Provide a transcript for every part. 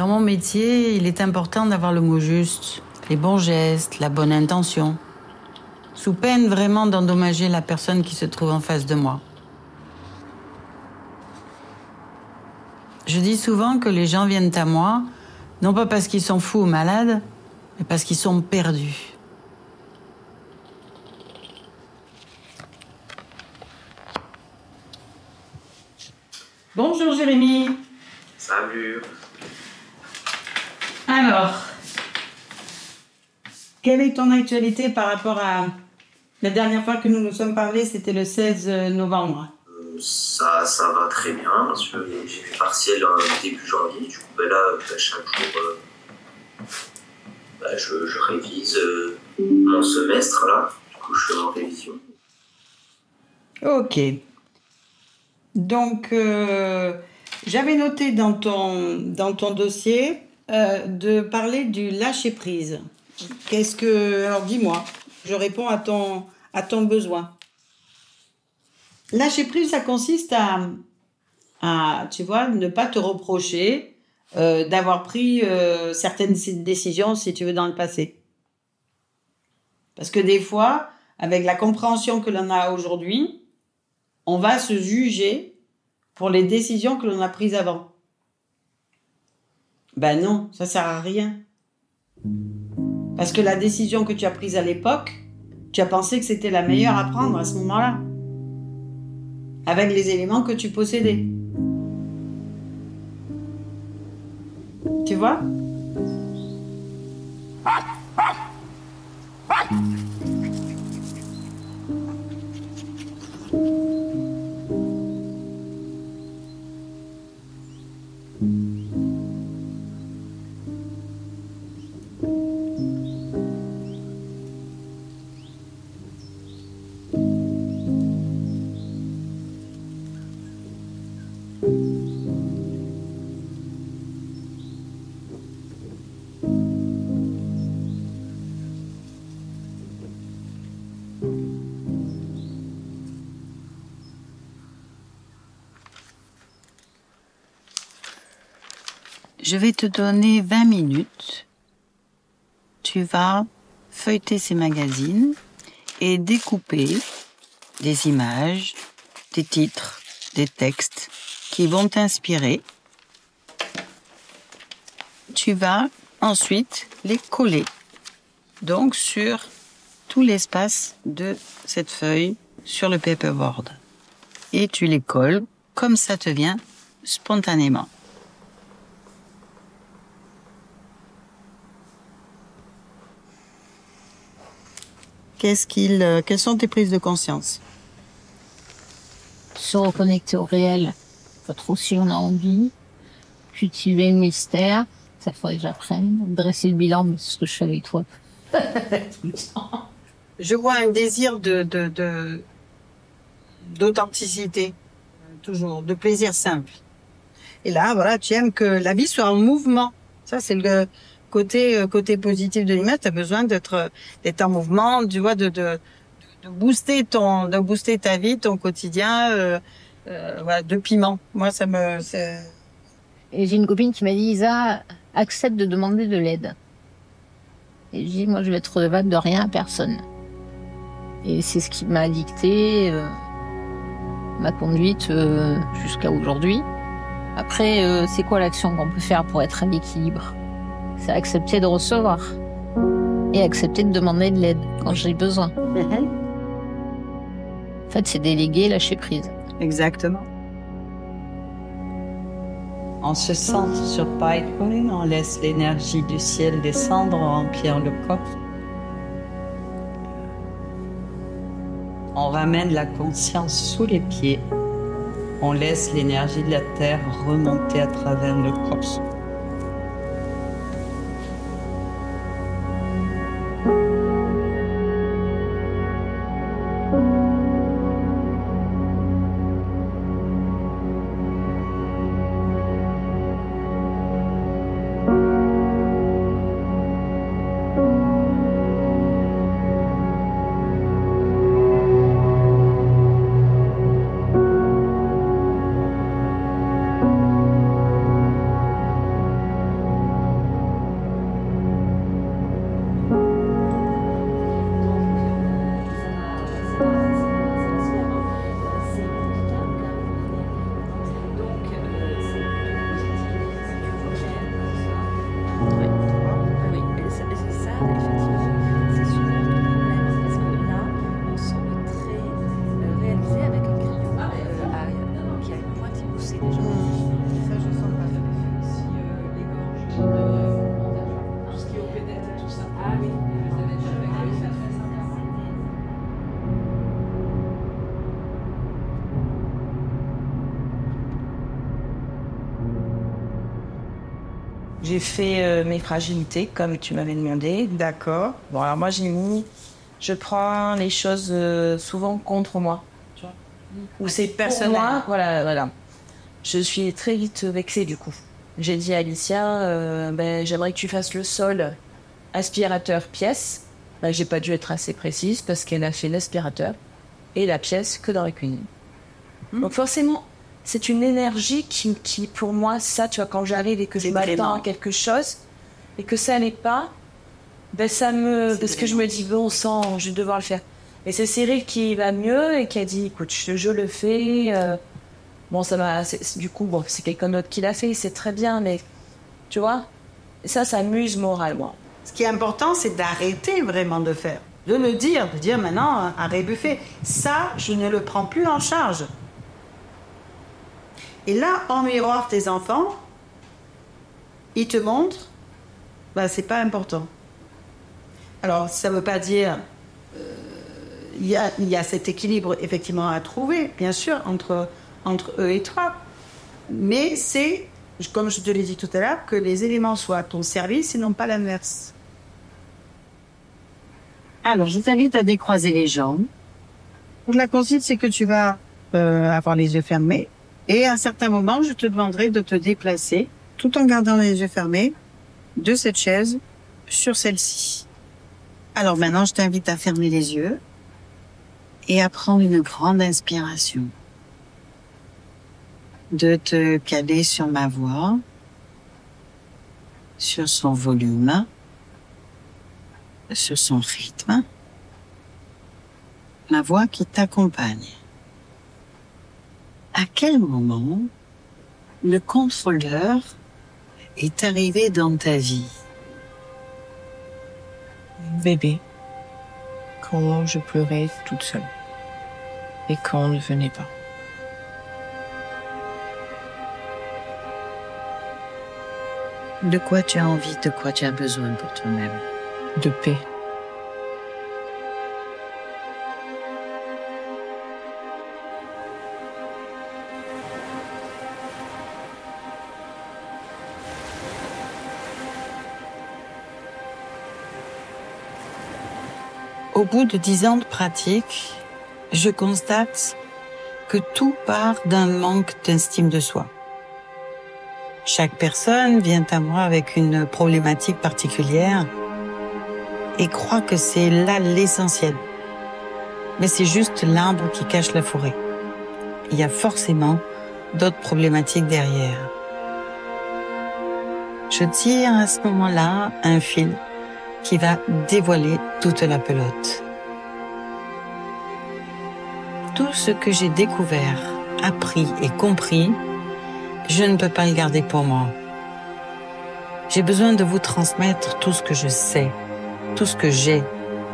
Dans mon métier, il est important d'avoir le mot juste, les bons gestes, la bonne intention, sous peine vraiment d'endommager la personne qui se trouve en face de moi. Je dis souvent que les gens viennent à moi, non pas parce qu'ils sont fous ou malades, mais parce qu'ils sont perdus. Bonjour Jérémy. Salut. Alors, quelle est ton actualité par rapport à la dernière fois que nous nous sommes parlé, c'était le 16 novembre. Ça va très bien, parce que j'ai fait partiel début janvier, du coup là, chaque jour, je révise mon semestre là, du coup je fais en révision. Ok. Donc, j'avais noté dans ton dossier de parler du lâcher-prise. Alors dis-moi, je réponds à ton besoin. Lâcher-prise, ça consiste à, tu vois, ne pas te reprocher d'avoir pris certaines décisions, si tu veux, dans le passé. Parce que des fois, avec la compréhension que l'on a aujourd'hui, on va se juger pour les décisions que l'on a prises avant. Ben non, ça sert à rien. Parce que la décision que tu as prise à l'époque, tu as pensé que c'était la meilleure à prendre à ce moment-là. Avec les éléments que tu possédais. Tu vois ? Je vais te donner 20 minutes. Tu vas feuilleter ces magazines et découper des images, des titres, des textes qui vont t'inspirer. Tu vas ensuite les coller, donc sur tout l'espace de cette feuille sur le paperboard. Et tu les colles comme ça te vient spontanément. Quelles sont tes prises de conscience? Se reconnecter au réel, pas trop si on a envie. Cultiver le mystère, ça faudrait que j'apprenne. Dresser le bilan, mais c'est ce que je fais avec toi. Je vois un désir d'authenticité, toujours, de plaisir simple. Et là, voilà, tu aimes que la vie soit en mouvement. Ça, c'est le côté positif de l'image. Tu as besoin d'être en mouvement, tu vois, de booster ta vie, ton quotidien, voilà, de piment. Moi, Et j'ai une copine qui m'a dit, Isa, accepte de demander de l'aide. Et je dis, moi, je vais être redevable de rien à personne. Et c'est ce qui m'a dicté ma conduite jusqu'à aujourd'hui. Après, c'est quoi l'action qu'on peut faire pour être à l'équilibre? C'est accepter de recevoir et accepter de demander de l'aide quand j'ai besoin. En fait, c'est déléguer, lâcher prise. Exactement. On se centre sur Pipeline, on laisse l'énergie du ciel descendre, remplir le corps. On ramène la conscience sous les pieds. On laisse l'énergie de la terre remonter à travers le corps. J'ai fait mes fragilités, comme tu m'avais demandé. D'accord. Bon, alors moi, j'ai mis... Je prends les choses souvent contre moi. Tu vois, ou c'est personnel. pour moi, voilà. Je suis très vite vexée, du coup. J'ai dit à Alicia, j'aimerais que tu fasses le sol aspirateur pièce. J'ai pas dû être assez précise parce qu'elle a fait l'aspirateur et la pièce que dans la cuisine. Donc forcément, c'est une énergie qui pour moi, ça, tu vois, quand j'arrive et que je m'attends à quelque chose et que ça n'est pas, ça me... Parce que je me dis, bon sang, je vais devoir le faire. Et c'est Cyril qui va mieux et qui a dit, écoute, je le fais. Bon, ça m'a... Du coup, bon, c'est quelqu'un d'autre qui l'a fait, c'est très bien, mais tu vois, ça m'amuse moralement. Ce qui est important, c'est d'arrêter vraiment de faire. De le dire, de dire maintenant, arrête buffet. Ça, je ne le prends plus en charge. Et là, en miroir, tes enfants, ils te montrent, c'est pas important. Alors, ça ne veut pas dire... Il y a cet équilibre, effectivement, à trouver, bien sûr, entre eux et toi. Mais c'est, comme je te l'ai dit tout à l'heure, que les éléments soient à ton service et non pas l'inverse. Alors, je t'invite à décroiser les jambes. La consigne, c'est que tu vas avoir les yeux fermés. Et à un certain moment, je te demanderai de te déplacer, tout en gardant les yeux fermés, de cette chaise sur celle-ci. Alors maintenant, je t'invite à fermer les yeux et à prendre une grande inspiration. De te caler sur ma voix, sur son volume, sur son rythme, ma voix qui t'accompagne. À quel moment le contrôleur est arrivé dans ta vie? Bébé, quand je pleurais toute seule et quand on ne venait pas. De quoi tu as envie, de quoi tu as besoin pour toi-même? De paix. Au bout de 10 ans de pratique, je constate que tout part d'un manque d'estime de soi. Chaque personne vient à moi avec une problématique particulière et croit que c'est là l'essentiel. Mais c'est juste l'arbre qui cache la forêt. Il y a forcément d'autres problématiques derrière. Je tire à ce moment-là un fil qui va dévoiler toute la pelote. Tout ce que j'ai découvert, appris et compris, je ne peux pas le garder pour moi. J'ai besoin de vous transmettre tout ce que je sais, tout ce que j'ai,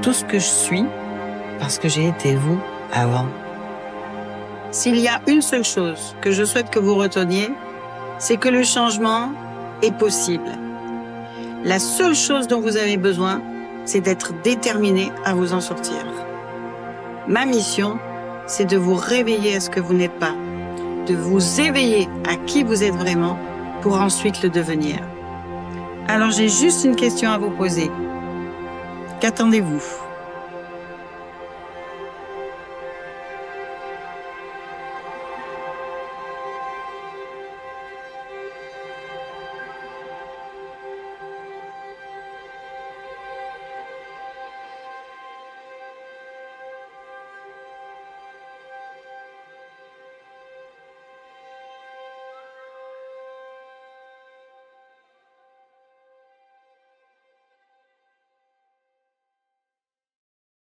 tout ce que je suis, parce que j'ai été vous avant. S'il y a une seule chose que je souhaite que vous reteniez, c'est que le changement est possible. La seule chose dont vous avez besoin, c'est d'être déterminé à vous en sortir. Ma mission, c'est de vous réveiller à ce que vous n'êtes pas, de vous éveiller à qui vous êtes vraiment pour ensuite le devenir. Alors j'ai juste une question à vous poser. Qu'attendez-vous ?